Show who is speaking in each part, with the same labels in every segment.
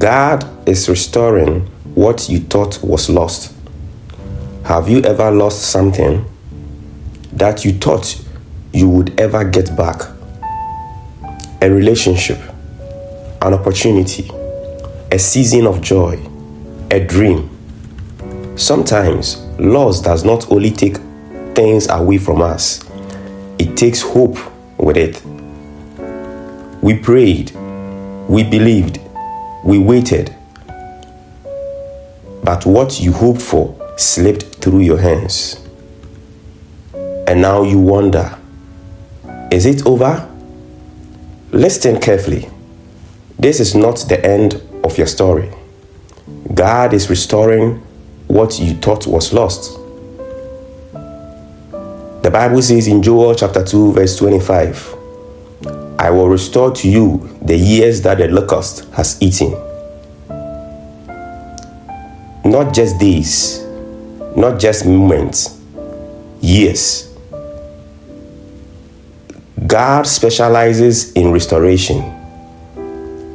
Speaker 1: God is restoring what you thought was lost. Have you ever lost something that you thought you would ever get back? A relationship, an opportunity, a season of joy, a dream. Sometimes loss does not only take things away from us, it takes hope with it. We prayed, we believed, we waited, but what you hoped for slipped through your hands. And now you wonder, is it over? Listen carefully. This is not the end of your story. God is restoring what you thought was lost. The Bible says in Joel chapter 2 verse 25, I will restore to you the years that the locust has eaten. Not just days, not just moments, years. God specializes in restoration.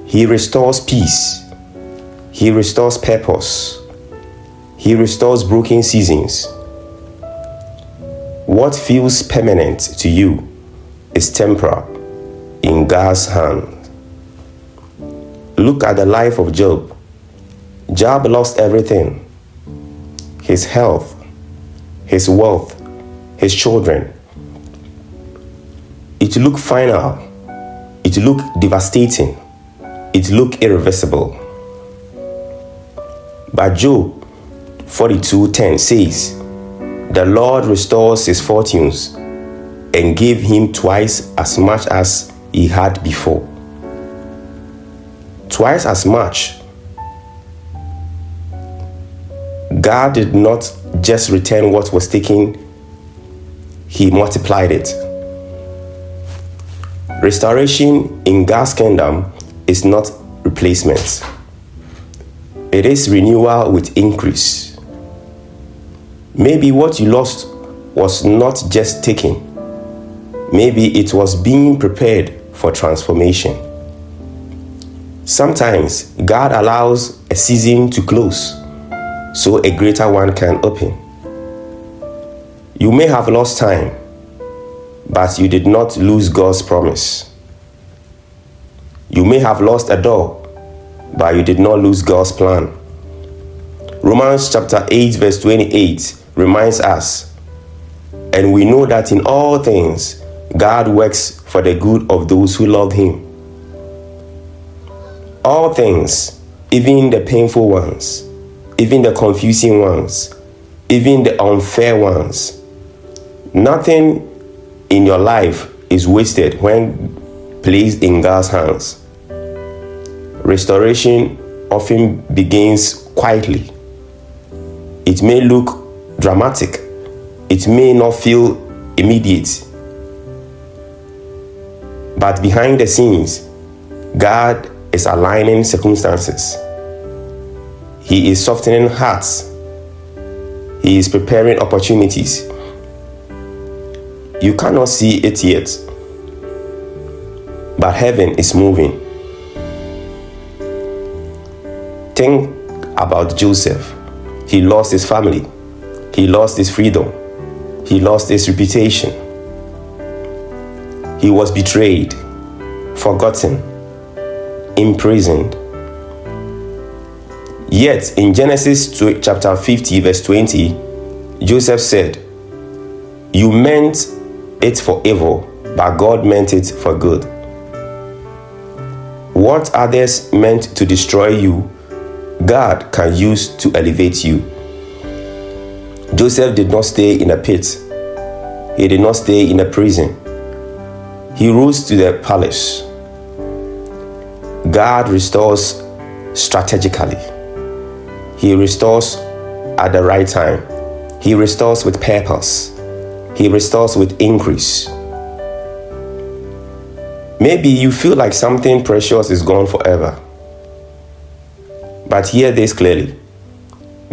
Speaker 1: He restores peace. He restores purpose. He restores broken seasons. What feels permanent to you is temporal in God's hand. Look at the life of Job. Job lost everything. His health, his wealth, his children. It looked final. It looked devastating. It looked irreversible. But Job 42:10 says, the Lord restores his fortunes and gave him twice as much as he had before. Twice as much. God did not just return what was taken, he multiplied it. Restoration in God's kingdom is not replacement. It is renewal with increase. Maybe what you lost was not just taken. Maybe it was being prepared for transformation. Sometimes God allows a season to close so a greater one can open. You may have lost time, but you did not lose God's promise. You may have lost a door, but you did not lose God's plan. Romans chapter 8 verse 28 reminds us, and we know that in all things God works for the good of those who love him. All things, even the painful ones, even the confusing ones, even the unfair ones. Nothing in your life is wasted when placed in God's hands. Restoration often begins quietly. It may look dramatic. It may not feel immediate. But behind the scenes, God is aligning circumstances. He is softening hearts. He is preparing opportunities. You cannot see it yet, but heaven is moving. Think about Joseph. He lost his family. He lost his freedom. He lost his reputation. He was betrayed, forgotten, imprisoned. Yet in Genesis chapter 50 verse 20, Joseph said, you meant it for evil, but God meant it for good. What others meant to destroy you, God can use to elevate you. Joseph did not stay in a pit. He did not stay in a prison. He rose to the palace. God restores strategically. He restores at the right time. He restores with purpose. He restores with increase. Maybe you feel like something precious is gone forever. But hear this clearly.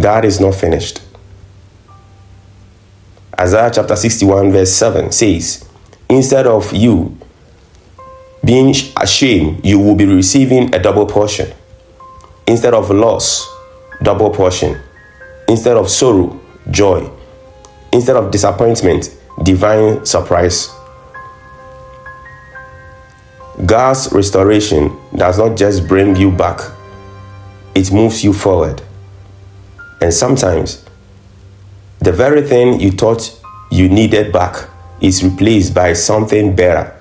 Speaker 1: God is not finished. Isaiah chapter 61 verse 7 says, instead of you being ashamed, you will be receiving a double portion. Instead of loss, double portion. Instead of sorrow, joy. Instead of disappointment, divine surprise. God's restoration does not just bring you back, it moves you forward. And sometimes, the very thing you thought you needed back is replaced by something better.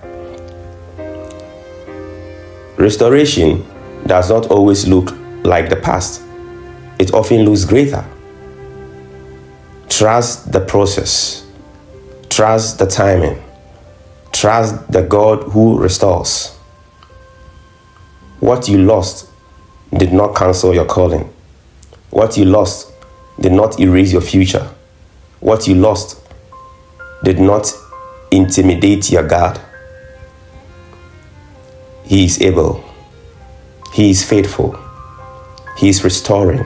Speaker 1: Restoration does not always look like the past. It often looks greater. Trust the process. Trust the timing. Trust the God who restores. What you lost did not cancel your calling. What you lost did not erase your future. What you lost did not intimidate your God. He is able. He is faithful. He is restoring.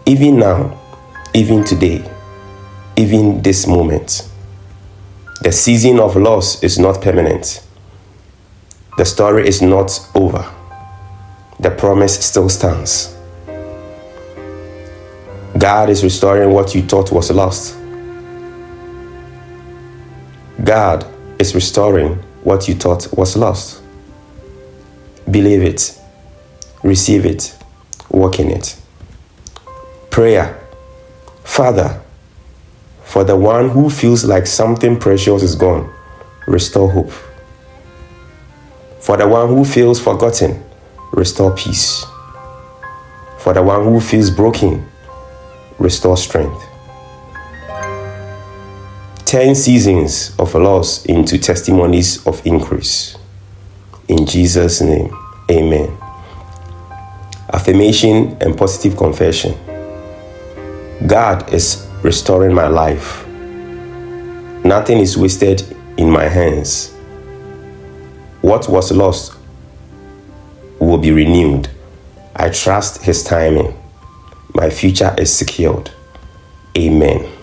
Speaker 1: Even now, even today, even this moment, the season of loss is not permanent. The story is not over. The promise still stands. God is restoring what you thought was lost. God is restoring what you thought was lost. Believe it. Receive it. Walk in it. Prayer. Father, for the one who feels like something precious is gone, restore hope. For the one who feels forgotten, restore peace. For the one who feels broken, restore strength. Turn seasons of loss into testimonies of increase. In Jesus' name, amen. Affirmation and positive confession. God is restoring my life. Nothing is wasted in my hands. What was lost will be renewed. I trust His timing. My future is secured. Amen.